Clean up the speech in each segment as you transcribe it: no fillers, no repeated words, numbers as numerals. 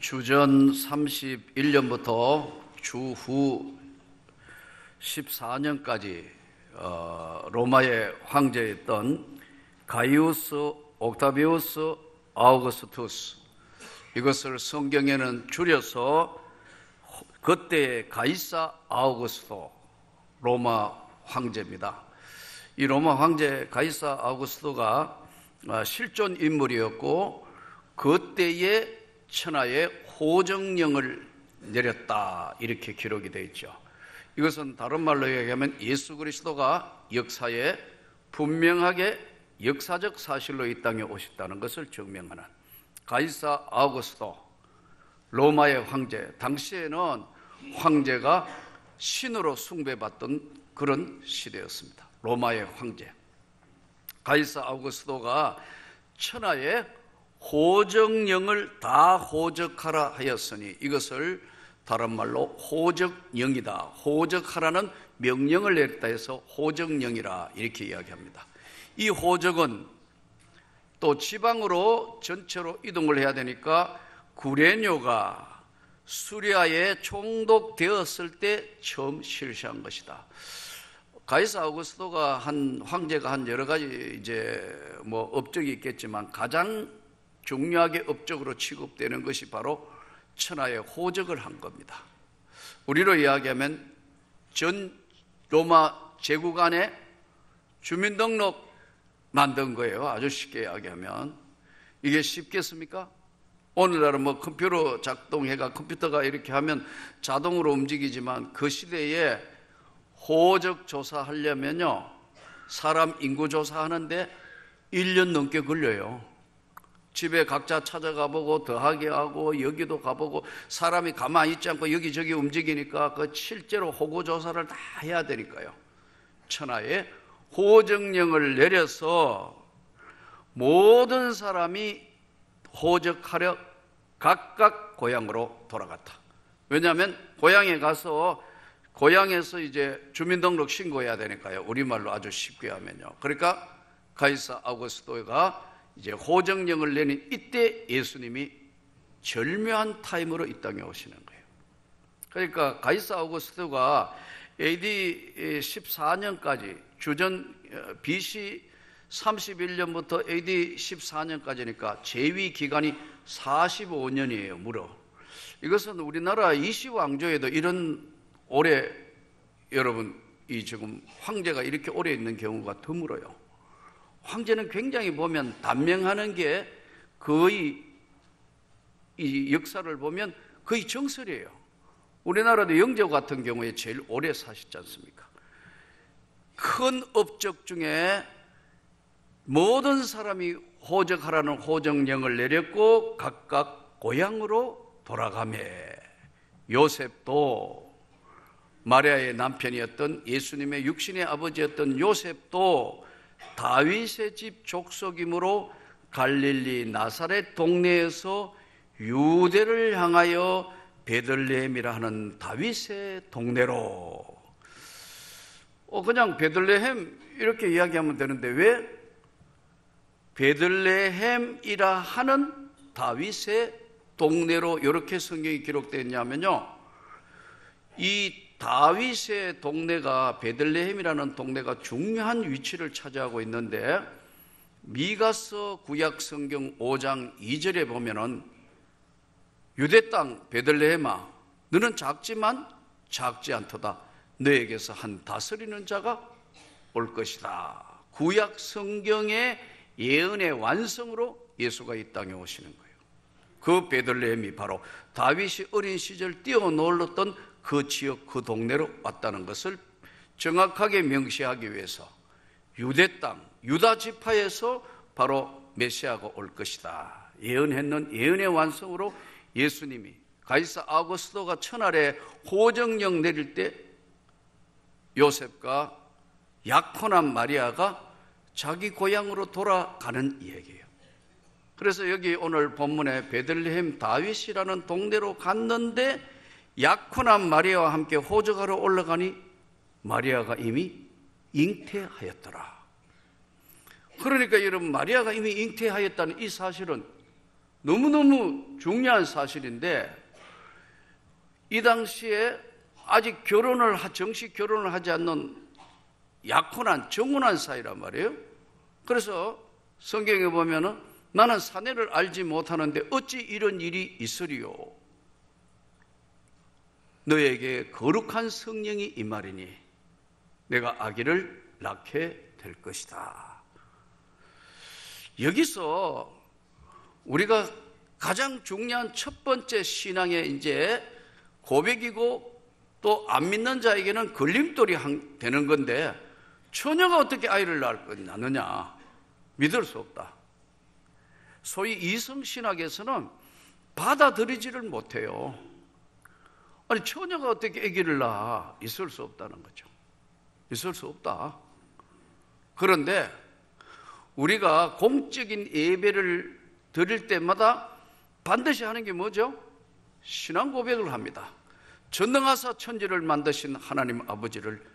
주전 31년부터 주후 14년까지 로마의 황제였던 가이우스 옥타비우스 아우구스투스, 이것을 성경에는 줄여서 그때의 가이사 아우구스토 로마 황제입니다. 이 로마 황제 가이사 아우구스토가 실존 인물이었고 그때의 천하의 호정령을 내렸다, 이렇게 기록이 되어 있죠. 이것은 다른 말로 얘기하면 예수 그리스도가 역사에 분명하게 역사적 사실로 이 땅에 오셨다는 것을 증명하는 가이사 아우구스토 로마의 황제. 당시에는 황제가 신으로 숭배받던 그런 시대였습니다. 로마의 황제 가이사 아우구스토가 천하의 호정령을 다 호적하라 하였으니 이것을 다른 말로 호적령이다, 호적하라는 명령을 내렸다 해서 호적령이라 이렇게 이야기합니다. 이 호적은 또 지방으로 전체로 이동을 해야 되니까 구레뇨가 수리아에 총독되었을 때 처음 실시한 것이다. 가이사 아우구스토가 황제가 한 여러 가지 업적이 있겠지만 가장 중요하게 업적으로 취급되는 것이 바로 천하의 호적을 한 겁니다. 우리로 이야기하면 전 로마 제국 안에 주민등록 만든 거예요. 아주 쉽게 이야기하면. 이게 쉽겠습니까? 오늘날은 컴퓨터 작동해가 컴퓨터가 이렇게 하면 자동으로 움직이지만 그 시대에 호적 조사하려면요, 사람 인구 조사하는데 1년 넘게 걸려요. 집에 각자 찾아가 보고 더하기 하고 여기도 가보고 사람이 가만히 있지 않고 여기저기 움직이니까 그 실제로 호구 조사를 다 해야 되니까요. 천하에 호적령을 내려서 모든 사람이 호적하려 각각 고향으로 돌아갔다. 왜냐하면 고향에 가서 고향에서 주민등록 신고해야 되니까요. 우리말로 아주 쉽게 하면요. 그러니까 가이사 아우구스토가 호정령을 내린 이때 예수님이 절묘한 타임으로 이 땅에 오시는 거예요. 그러니까 가이사 아우구스토가 AD 14년까지 주전 BC 31년부터 AD 14년까지니까 재위 기간이 45년이에요. 무려. 이것은 우리나라 이시왕조에도 이런 오래, 여러분, 지금 황제가 이렇게 오래 있는 경우가 드물어요. 황제는 굉장히 보면 단명하는 게 거의 이 역사를 보면 거의 정설이에요. 우리나라도 영조 같은 경우에 제일 오래 사셨지 않습니까? 큰 업적 중에 모든 사람이 호적하라는 호적령을 내렸고 각각 고향으로 돌아가매 요셉도, 마리아의 남편이었던 예수님의 육신의 아버지였던 요셉도 다윗의 집 족속이므로 갈릴리 나사렛 동네에서 유대를 향하여 베들레헴이라 하는 다윗의 동네로. 그냥 베들레헴 이렇게 이야기하면 되는데 왜 베들레헴이라 하는 다윗의 동네로 이렇게 성경이 기록되어 있냐면요, 이 다윗의 동네가, 베들레헴이라는 동네가 중요한 위치를 차지하고 있는데 미가서 구약 성경 5장 2절에 보면은 유대 땅 베들레헴아, 너는 작지만 작지 않도다. 너에게서 한 다스리는 자가 올 것이다. 구약 성경의 예언의 완성으로 예수가 이 땅에 오시는 거예요. 그 베들레헴이 바로 다윗이 어린 시절 뛰어놀았던 그 지역, 그 동네로 왔다는 것을 정확하게 명시하기 위해서 유대 땅, 유다 지파에서 바로 메시아가 올 것이다 예언했는 예언의 완성으로 예수님이, 가이사 아우구스토가 천하에 호정령 내릴 때 요셉과 약혼한 마리아가 자기 고향으로 돌아가는 얘기예요. 그래서 여기 오늘 본문에 베들레헴 다윗이라는 동네로 갔는데 약혼한 마리아와 함께 호적하러 올라가니 마리아가 이미 잉태하였더라. 그러니까 여러분, 마리아가 이미 잉태하였다는 이 사실은 너무너무 중요한 사실인데, 이 당시에 아직 정식 결혼을 하지 않는 약혼한, 정혼한 사이란 말이에요. 그래서 성경에 보면은 나는 사내를 알지 못하는데 어찌 이런 일이 있으리요. 너에게 거룩한 성령이 임하리니 내가 아기를 낳게 될 것이다. 여기서 우리가 가장 중요한 첫 번째 신앙의 이제 고백이고, 또 안 믿는 자에게는 걸림돌이 되는 건데, 처녀가 어떻게 아이를 낳느냐? 믿을 수 없다. 소위 이성신학에서는 받아들이지를 못해요. 아니, 처녀가 어떻게 아기를 낳아? 있을 수 없다는 거죠. 있을 수 없다. 그런데 우리가 공적인 예배를 드릴 때마다 반드시 하는 게 뭐죠? 신앙 고백을 합니다. 전능하사 천지를 만드신 하나님 아버지를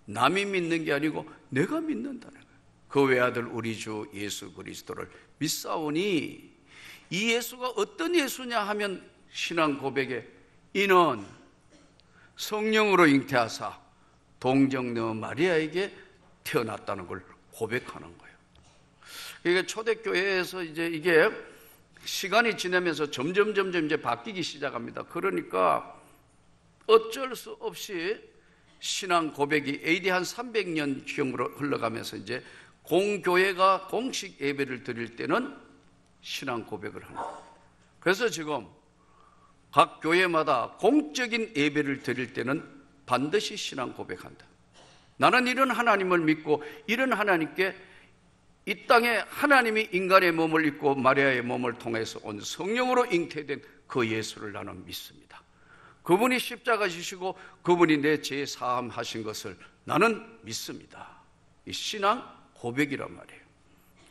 남이 믿는 게 아니고 내가 믿는다는 거예요. 그 외아들 우리 주 예수 그리스도를 믿사오니, 이 예수가 어떤 예수냐 하면 신앙 고백에 이는 성령으로 잉태하사 동정녀 마리아에게 태어났다는 걸 고백하는 거예요. 이게 초대교회에서 이게 시간이 지나면서 점점 이제 바뀌기 시작합니다. 그러니까 어쩔 수 없이 신앙 고백이 AD 한 300년경으로 흘러가면서 이제 공교회가 공식 예배를 드릴 때는 신앙 고백을 합니다. 그래서 지금 각 교회마다 공적인 예배를 드릴 때는 반드시 신앙 고백한다. 나는 이런 하나님을 믿고 이런 하나님께, 이 땅에 하나님이 인간의 몸을 입고 마리아의 몸을 통해서 온 성령으로 잉태된 그 예수를 나는 믿습니다. 그분이 십자가 지시고 그분이 내 죄 사함 하신 것을 나는 믿습니다. 이 신앙 고백이란 말이에요.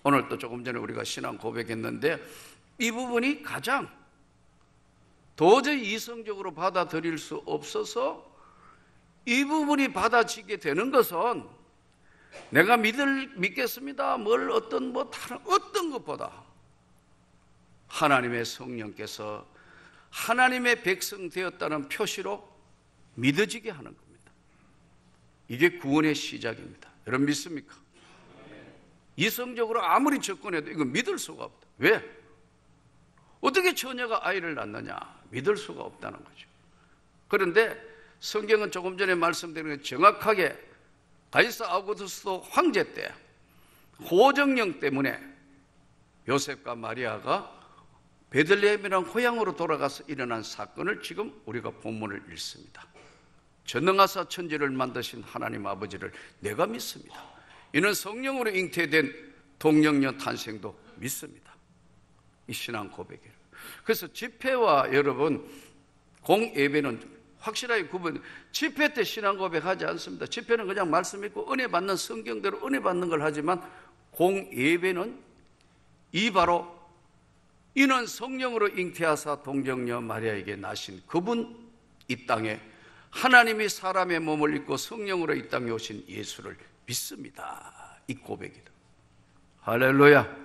오늘 또 조금 전에 우리가 신앙 고백했는데, 이 부분이 가장 도저히 이성적으로 받아들일 수 없어서, 이 부분이 받아지게 되는 것은 내가 믿겠습니다. 다른 어떤 것보다 하나님의 성령께서 하나님의 백성 되었다는 표시로 믿어지게 하는 겁니다. 이게 구원의 시작입니다. 여러분 믿습니까? 이성적으로 아무리 접근해도 이건 믿을 수가 없다. 왜? 어떻게 처녀가 아이를 낳느냐? 믿을 수가 없다는 거죠. 그런데 성경은 조금 전에 말씀드린 것 정확하게 가이사 아우구스토 황제 때 호정령 때문에 요셉과 마리아가 베들레헴이라는 고향으로 돌아가서 일어난 사건을 지금 우리가 본문을 읽습니다. 전능하사 천지를 만드신 하나님 아버지를 내가 믿습니다. 이는 성령으로 잉태된 동정녀 탄생도 믿습니다. 이 신앙 고백이에요. 그래서 집회와 여러분 공예배는 확실하게 집회 때 신앙 고백하지 않습니다. 집회는 그냥 말씀 읽고 은혜 받는, 성경대로 은혜 받는 걸 하지만, 공예배는 바로 이는 성령으로 잉태하사 동정녀 마리아에게 나신 그분, 이 땅에 하나님이 사람의 몸을 입고 성령으로 이 땅에 오신 예수를 믿습니다. 이 고백이다. 할렐루야.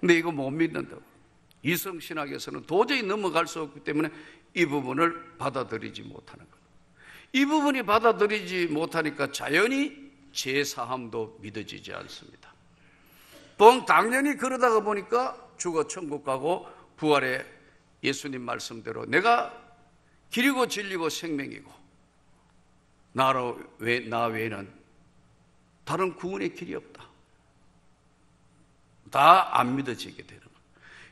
근데 이거 못 믿는다고. 이성신학에서는 도저히 넘어갈 수 없기 때문에 이 부분을 받아들이지 못하는 것. 이 부분이 받아들이지 못하니까 자연히 제사함도 믿어지지 않습니다. 당연히 그러다가 보니까 죽어 천국 가고 부활의 예수님 말씀대로 내가 길이고 진리고 생명이고 나 외에는 다른 구원의 길이 없다. 다 안 믿어지게 되는 거예요.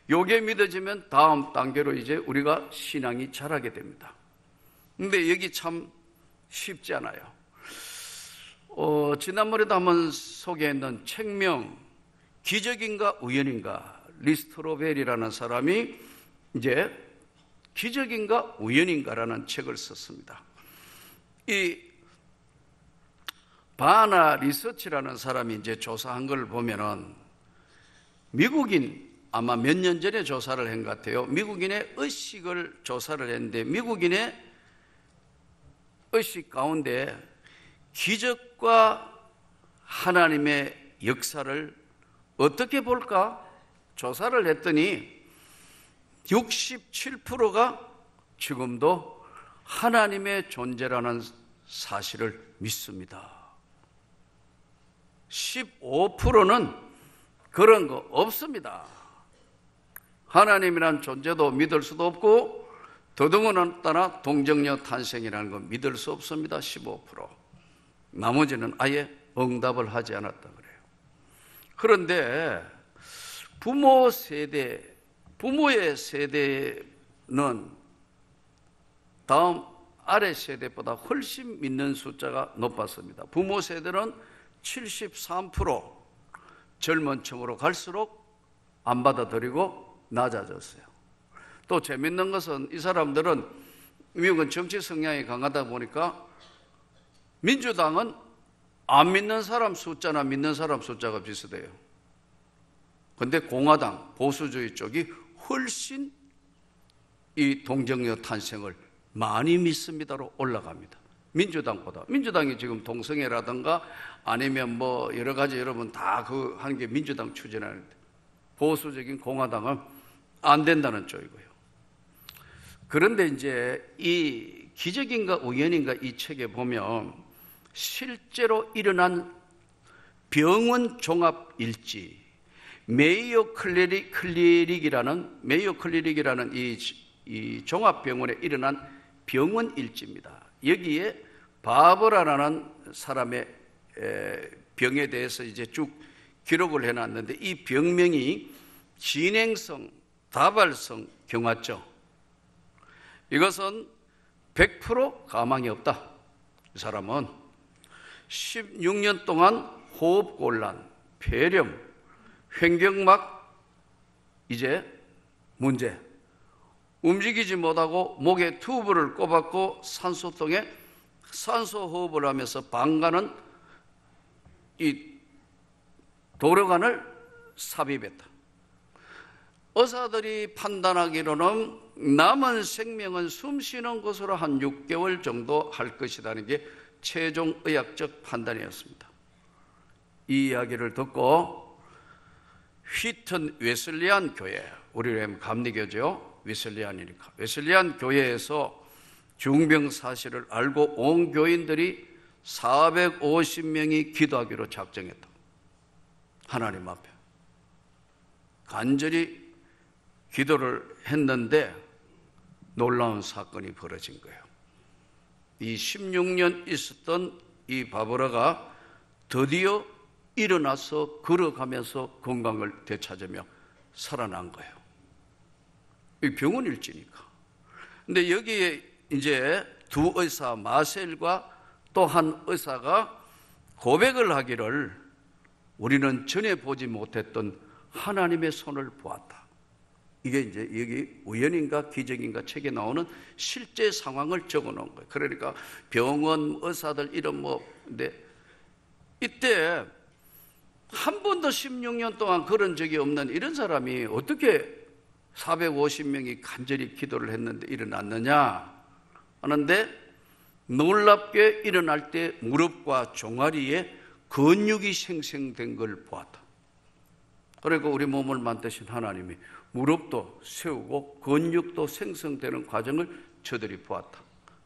요게 믿어지면 다음 단계로 이제 우리가 신앙이 자라게 됩니다. 근데 여기 참 쉽지 않아요. 지난번에도 한번 소개했던 책명 기적인가 우연인가, 리스트로벨이라는 사람이 이제 기적인가 우연인가라는 책을 썼습니다. 이 바나 리서치라는 사람이 이제 조사한 걸 보면은 미국인, 아마 몇 년 전에 조사를 한 것 같아요. 미국인의 의식을 조사를 했는데 미국인의 의식 가운데 기적과 하나님의 역사를 어떻게 볼까 조사를 했더니 67%가 지금도 하나님의 존재라는 사실을 믿습니다. 15%는 그런 거 없습니다. 하나님이란 존재도 믿을 수도 없고 더더군다나 동정녀 탄생이라는 거 믿을 수 없습니다. 15%. 나머지는 아예 응답을 하지 않았다 그래요. 그런데 부모의 세대는 다음 아래 세대보다 훨씬 믿는 숫자가 높았습니다. 부모 세대는 73%, 젊은 층으로 갈수록 안 받아들이고 낮아졌어요. 또 재밌는 것은 이 사람들은, 미국은 정치 성향이 강하다 보니까 민주당은 안 믿는 사람 숫자나 믿는 사람 숫자가 비슷해요. 그런데 공화당, 보수주의 쪽이 훨씬 이 동정녀 탄생을 많이 믿습니다로 올라갑니다. 민주당보다. 민주당이 지금 동성애라든가 아니면 뭐 여러 가지 여러분 다 그 하는 게 민주당 추진하는데, 보수적인 공화당은 안 된다는 쪽이고요. 그런데 이제 이 기적인가 우연인가 이 책에 보면 실제로 일어난 병원 종합 일지, 메이오 클리닉이라는 이 종합병원에 일어난 병원 일지입니다. 여기에 바버라라는 사람의 병에 대해서 이제 쭉 기록을 해놨는데, 이 병명이 진행성 다발성 경화증, 이것은 100% 가망이 없다. 이 사람은 16년 동안 호흡곤란, 폐렴, 횡격막 이제 문제, 움직이지 못하고 목에 튜브를 꼽았고 산소통에 산소 호흡을 하면서 방가는 이 도로관을 삽입했다. 의사들이 판단하기로는 남은 생명은 숨 쉬는 것으로 한 6개월 정도 할 것이라는 게 최종 의학적 판단이었습니다. 이 이야기를 듣고 휘튼 웨슬리안 교회, 우리 감리교죠. 웨슬리안이니까. 웨슬리안 교회에서 중병 사실을 알고 온 교인들이 450명이 기도하기로 작정했다. 하나님 앞에 간절히 기도를 했는데 놀라운 사건이 벌어진 거예요. 이 16년 있었던 이 바버라가 드디어 일어나서 걸어가면서 건강을 되찾으며 살아난 거예요. 이 병원 일지니까. 근데 여기에 이제 두 의사, 마셀과 또 한 의사가 고백을 하기를, 우리는 전에 보지 못했던 하나님의 손을 보았다. 이게 이제 여기 우연인가 기적인가 책에 나오는 실제 상황을 적어 놓은 거예요. 그러니까 병원 의사들 이런 근데 이때 한 번도 16년 동안 그런 적이 없는 이런 사람이 어떻게 450명이 간절히 기도를 했는데 일어났느냐 하는데, 놀랍게 일어날 때 무릎과 종아리에 근육이 생성된 걸 보았다. 그러니까 우리 몸을 만드신 하나님이 무릎도 세우고 근육도 생성되는 과정을 저들이 보았다.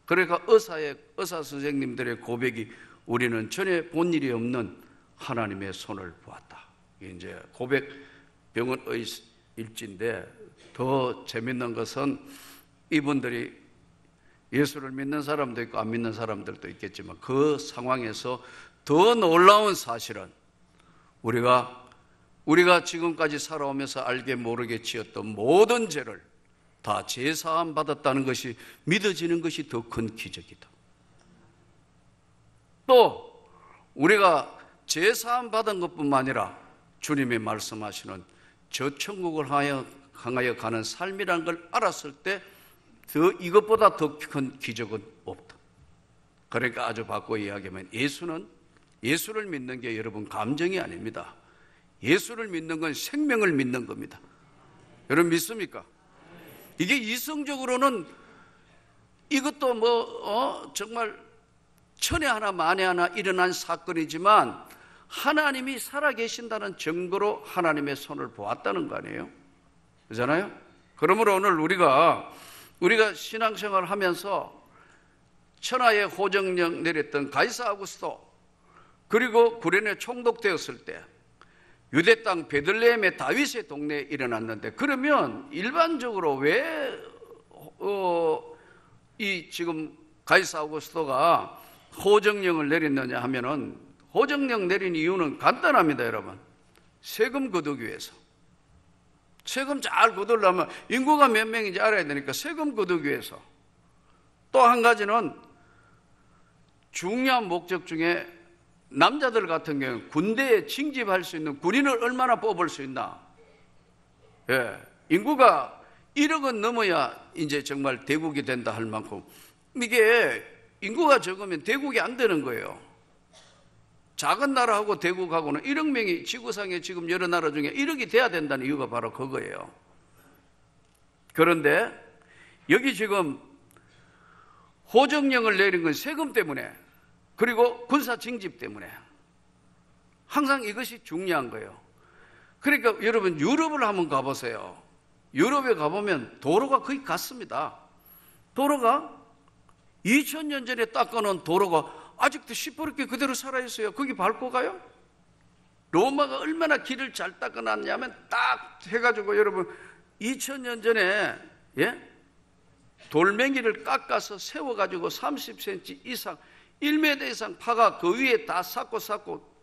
그러니까 의사 선생님들의 고백이, 우리는 전에 본 일이 없는 하나님의 손을 보았다. 이게 이제 고백 병원의 일지인데, 더 재밌는 것은 이분들이 예수를 믿는 사람도 있고 안 믿는 사람들도 있겠지만, 그 상황에서 더 놀라운 사실은 우리가 지금까지 살아오면서 알게 모르게 지었던 모든 죄를 다 제사함 받았다는 것이 믿어지는 것이 더 큰 기적이다. 또 우리가 제사함 받은 것뿐만 아니라 주님이 말씀하시는 저 천국을 향하여 가는 삶이라는 걸 알았을 때 이것보다 더 큰 기적은 없다. 그러니까 아주 바꿔 이야기하면 예수를 믿는 게 여러분 감정이 아닙니다. 예수를 믿는 건 생명을 믿는 겁니다. 여러분 믿습니까? 이게 이성적으로는 이것도 정말 천에 하나 만에 하나 일어난 사건이지만, 하나님이 살아계신다는 증거로 하나님의 손을 보았다는 거 아니에요? 그렇잖아요? 그러므로 오늘 우리가 신앙생활을 하면서 천하의 호정령 내렸던 가이사 아구스토, 그리고 구련에 총독되었을 때 유대 땅 베들레헴의 다윗의 동네에 일어났는데, 그러면 일반적으로 왜 이 지금 가이사 아구스토가 호정령을 내렸느냐 하면은, 호정령 내린 이유는 간단합니다, 여러분. 세금 거두기 위해서. 세금 잘 거두려면 인구가 몇 명인지 알아야 되니까 세금 거두기 위해서. 또 한 가지는 중요한 목적 중에 남자들 같은 경우는 군대에 징집할 수 있는 군인을 얼마나 뽑을 수 있나. 예, 인구가 1억은 넘어야 이제 정말 대국이 된다 할 만큼, 이게 인구가 적으면 대국이 안 되는 거예요. 작은 나라하고 대국하고는 1억 명이 지구상에 지금 여러 나라 중에 1억이 돼야 된다는 이유가 바로 그거예요. 그런데 여기 지금 호정령을 내린 건 세금 때문에, 그리고 군사 징집 때문에. 항상 이것이 중요한 거예요. 그러니까 여러분 유럽을 한번 가보세요. 유럽에 가보면 도로가 거의 같습니다. 도로가 2000년 전에 닦아놓은 도로가 아직도 시퍼렇게 그대로 살아있어요. 거기 밟고 가요? 로마가 얼마나 길을 잘 닦아놨냐면 딱 해가지고 여러분 2000년 전에 돌멩이를 깎아서 세워가지고 30cm 이상 1m 이상 파가 그 위에 다 쌓고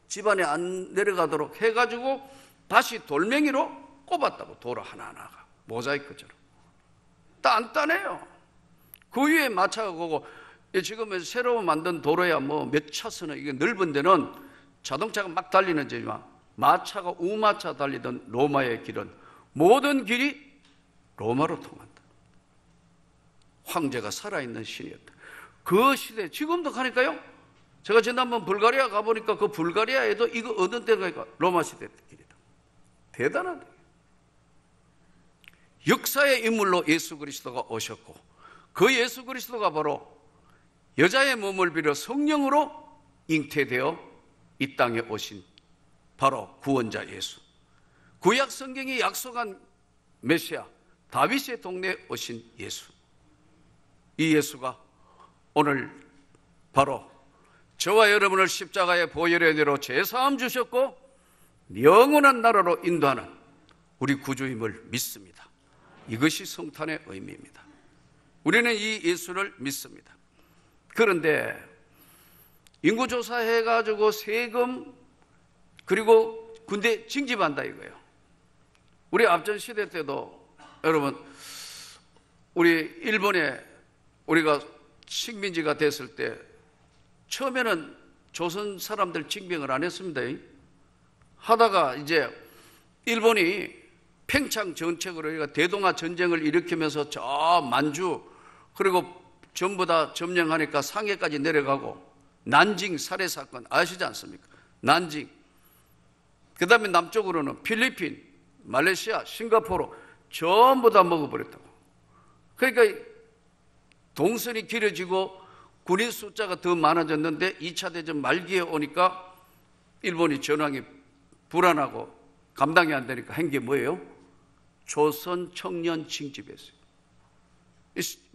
집안에 안 내려가도록 해가지고 다시 돌멩이로 꼽았다고. 도로 하나하나가 모자이크처럼 단단해요. 그 위에 마차가 가고, 지금은 새로 만든 도로야 뭐 몇 차선은 이게 넓은 데는 자동차가 막 달리는 데지만, 마차가 우마차 달리던 로마의 길은 모든 길이 로마로 통한다. 황제가 살아있는 신이었다. 그 시대, 지금도 가니까요. 제가 지난번 불가리아 가보니까 그 불가리아에도 이거 어떤 데가 로마 시대 길이다. 대단하다. 역사의 인물로 예수 그리스도가 오셨고, 그 예수 그리스도가 바로 여자의 몸을 빌어 성령으로 잉태되어 이 땅에 오신 바로 구원자 예수, 구약 성경이 약속한 메시아, 다윗의 동네에 오신 예수. 이 예수가 오늘 바로 저와 여러분을 십자가의 보혈의 대로 죄사함 주셨고 영원한 나라로 인도하는 우리 구주임을 믿습니다. 이것이 성탄의 의미입니다. 우리는 이 예수를 믿습니다. 그런데 인구조사 해가지고 세금 그리고 군대 징집한다 이거예요. 우리 앞전 시대 때도 여러분, 우리 일본에 우리가 식민지가 됐을 때 처음에는 조선 사람들 징병을 안 했습니다. 하다가 이제 일본이 팽창 정책으로 우리가 대동아 전쟁을 일으키면서 저 만주 그리고 전부 다 점령하니까 상해까지 내려가고, 난징 살해 사건 아시지 않습니까? 난징. 그 다음에 남쪽으로는 필리핀, 말레이시아, 싱가포르 전부 다 먹어버렸다고. 그러니까 동선이 길어지고 군인 숫자가 더 많아졌는데 2차 대전 말기에 오니까 일본이 전황이 불안하고 감당이 안 되니까 한 게 뭐예요? 조선 청년 징집했어요.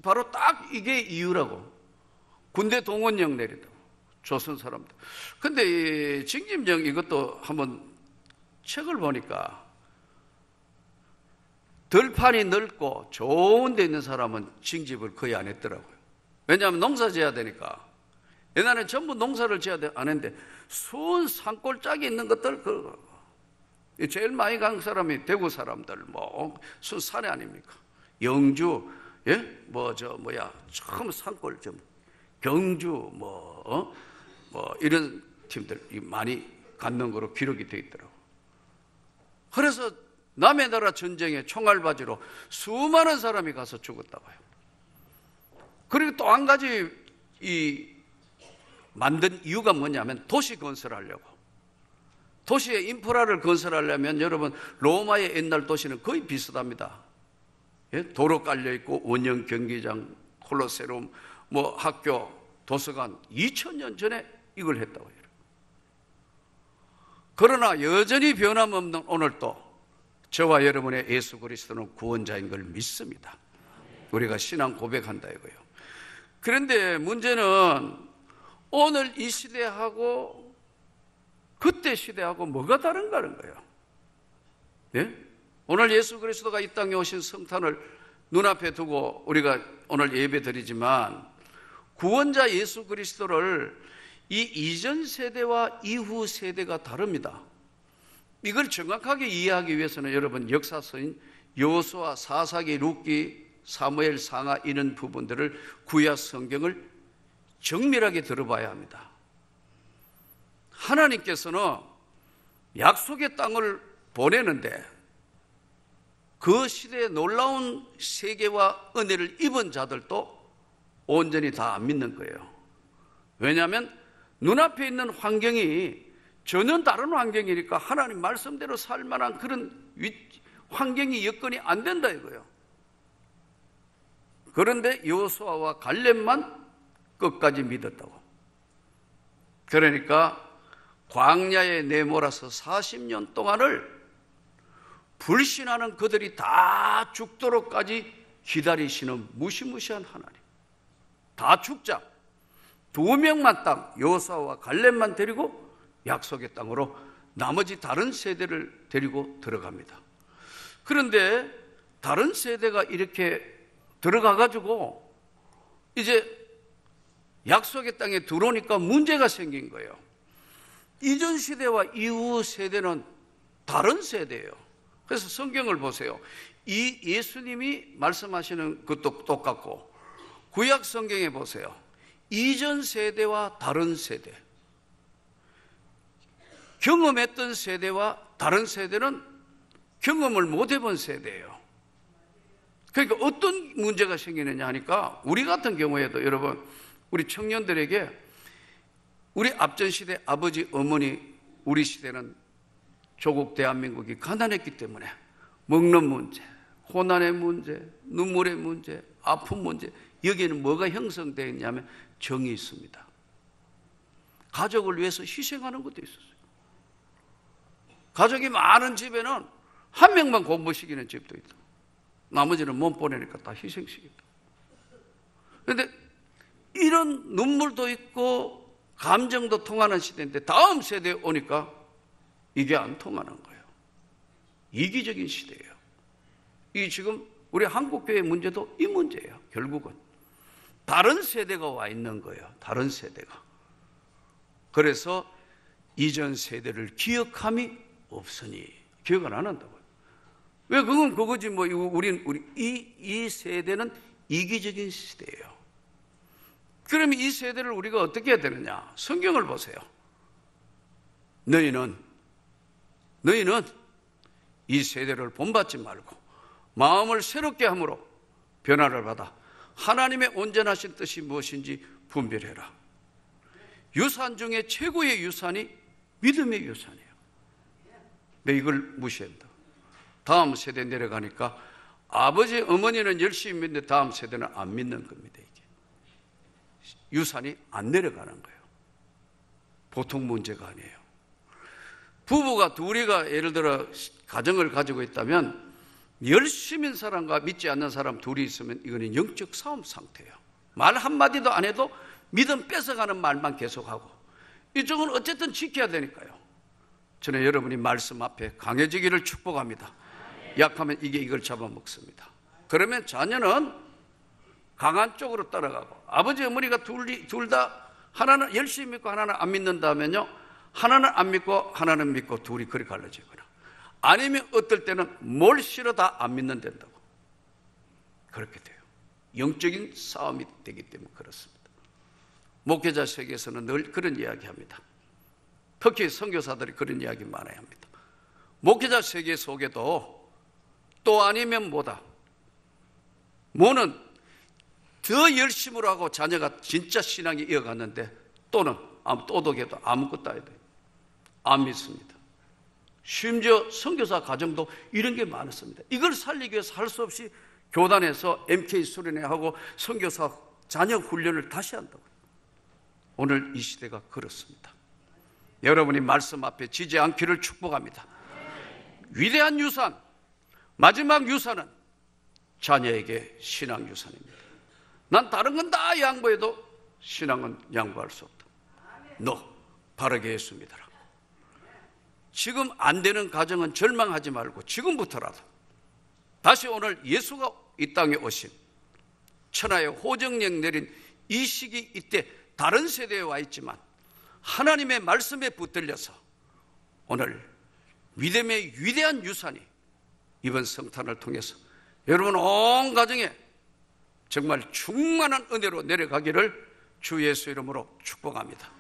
바로 딱 이게 이유라고. 군대 동원령 내리다고. 조선 사람들. 근데 이 징집령 이것도 한번 책을 보니까 들판이 넓고 좋은 데 있는 사람은 징집을 거의 안 했더라고요. 왜냐하면 농사 지어야 되니까. 옛날에는 전부 농사를 지어야 안 했는데 순 산골짜기 있는 것들, 제일 많이 간 사람이 대구 사람들, 순 산에 아닙니까? 영주, 처음 산골 좀 경주, 이런 팀들 많이 갖는 거로 기록이 되어 있더라고. 그래서 남의 나라 전쟁에 총알바지로 수많은 사람이 가서 죽었다고 해요. 그리고 또 한 가지 만든 이유가 뭐냐면 도시 건설하려고. 도시의 인프라를 건설하려면 여러분 로마의 옛날 도시는 거의 비슷합니다. 도로 깔려있고 원형 경기장, 콜로세움, 학교, 도서관 2000년 전에 이걸 했다고 해요. 그러나 여전히 변함없는 오늘도 저와 여러분의 예수 그리스도는 구원자인 걸 믿습니다. 우리가 신앙 고백한다 이거요. 그런데 문제는 오늘 이 시대하고 그때 시대하고 뭐가 다른가는 거예요. 네? 오늘 예수 그리스도가 이 땅에 오신 성탄을 눈앞에 두고 우리가 오늘 예배 드리지만 구원자 예수 그리스도를 이 이전 세대와 이후 세대가 다릅니다. 이걸 정확하게 이해하기 위해서는 여러분 역사서인 여호수아, 사사기, 룻기, 사무엘, 상하 이런 부분들을 구약 성경을 정밀하게 들어봐야 합니다. 하나님께서는 약속의 땅을 보내는데 그 시대에 놀라운 세계와 은혜를 입은 자들도 온전히 다 안 믿는 거예요. 왜냐하면 눈앞에 있는 환경이 전혀 다른 환경이니까 하나님 말씀대로 살 만한 그런 환경이 여건이 안 된다 이거예요. 그런데 여호수아와 갈렙만 끝까지 믿었다고. 그러니까 광야에 내몰아서 40년 동안을 불신하는 그들이 다 죽도록까지 기다리시는 무시무시한 하나님. 다 죽자. 2명만 딱 여호수아와 갈렙만 데리고 약속의 땅으로 나머지 다른 세대를 데리고 들어갑니다. 그런데 다른 세대가 이렇게 들어가가지고 이제 약속의 땅에 들어오니까 문제가 생긴 거예요. 이전 시대와 이후 세대는 다른 세대예요. 그래서 성경을 보세요. 이 예수님이 말씀하시는 것도 똑같고 구약 성경에 보세요. 이전 세대와 다른 세대, 경험했던 세대와 다른 세대는 경험을 못 해본 세대예요. 그러니까 어떤 문제가 생기느냐 하니까 우리 같은 경우에도 여러분 우리 청년들에게 우리 앞전 시대 아버지 어머니 우리 시대는 조국 대한민국이 가난했기 때문에 먹는 문제, 고난의 문제, 눈물의 문제, 아픈 문제 여기에는 뭐가 형성되어 있냐면 정이 있습니다. 가족을 위해서 희생하는 것도 있었어요. 가족이 많은 집에는 한 명만 공부시키는 집도 있다. 나머지는 못 보내니까 다 희생시켰다. 그런데 이런 눈물도 있고 감정도 통하는 시대인데 다음 세대에 오니까 이게 안 통하는 거예요. 이기적인 시대예요. 이 지금 우리 한국교회 문제도 이 문제예요. 결국은 다른 세대가 와 있는 거예요. 다른 세대가. 그래서 이전 세대를 기억함이 없으니 기억을 안 한다고요. 왜 그건 그거지 뭐 이 세대는 이기적인 시대예요. 그러면 이 세대를 우리가 어떻게 해야 되느냐? 성경을 보세요. 너희는 이 세대를 본받지 말고 마음을 새롭게 함으로 변화를 받아 하나님의 온전하신 뜻이 무엇인지 분별해라. 유산 중에 최고의 유산이 믿음의 유산이에요. 왜 이걸 무시한다? 다음 세대 내려가니까 아버지 어머니는 열심히 믿는데 다음 세대는 안 믿는 겁니다. 이게 유산이 안 내려가는 거예요. 보통 문제가 아니에요. 부부가 둘이가 예를 들어 가정을 가지고 있다면 열심인 사람과 믿지 않는 사람 둘이 있으면 이거는 영적 싸움 상태예요. 말 한마디도 안 해도 믿음 뺏어가는 말만 계속하고 이쪽은 어쨌든 지켜야 되니까요. 저는 여러분이 말씀 앞에 강해지기를 축복합니다. 약하면 이걸 잡아먹습니다. 그러면 자녀는 강한 쪽으로 따라가고 아버지 어머니가 둘 다 하나는 열심히 믿고 하나는 안 믿는다면요, 하나는 안 믿고 하나는 믿고 둘이 그리 갈라지거나 아니면 어떨 때는 뭘 싫어 다 안 믿는 된다고 그렇게 돼요. 영적인 싸움이 되기 때문에 그렇습니다. 목회자 세계에서는 늘 그런 이야기합니다. 특히 선교사들이 그런 이야기 많아야 합니다. 목회자 세계 속에도 또 아니면 뭐다, 뭐는 더 열심으로 하고 자녀가 진짜 신앙이 이어갔는데 또는 또독해도 아무것도 안 돼요. 안 믿습니다. 심지어 선교사 가정도 이런 게 많았습니다. 이걸 살리기 위해서 할 수 없이 교단에서 MK 수련회하고 선교사 자녀 훈련을 다시 한다고요. 오늘 이 시대가 그렇습니다. 여러분이 말씀 앞에 지지 않기를 축복합니다. 위대한 유산, 마지막 유산은 자녀에게 신앙 유산입니다. 난 다른 건 다 양보해도 신앙은 양보할 수 없다. 너 바르게 예수 믿어라. 지금 안 되는 가정은 절망하지 말고 지금부터라도 다시 오늘 예수가 이 땅에 오신 천하의 호정령 내린 이 시기 이때 다른 세대에 와 있지만 하나님의 말씀에 붙들려서 오늘 믿음의 위대한 유산이 이번 성탄을 통해서 여러분 온 가정에 정말 충만한 은혜로 내려가기를 주 예수 이름으로 축복합니다.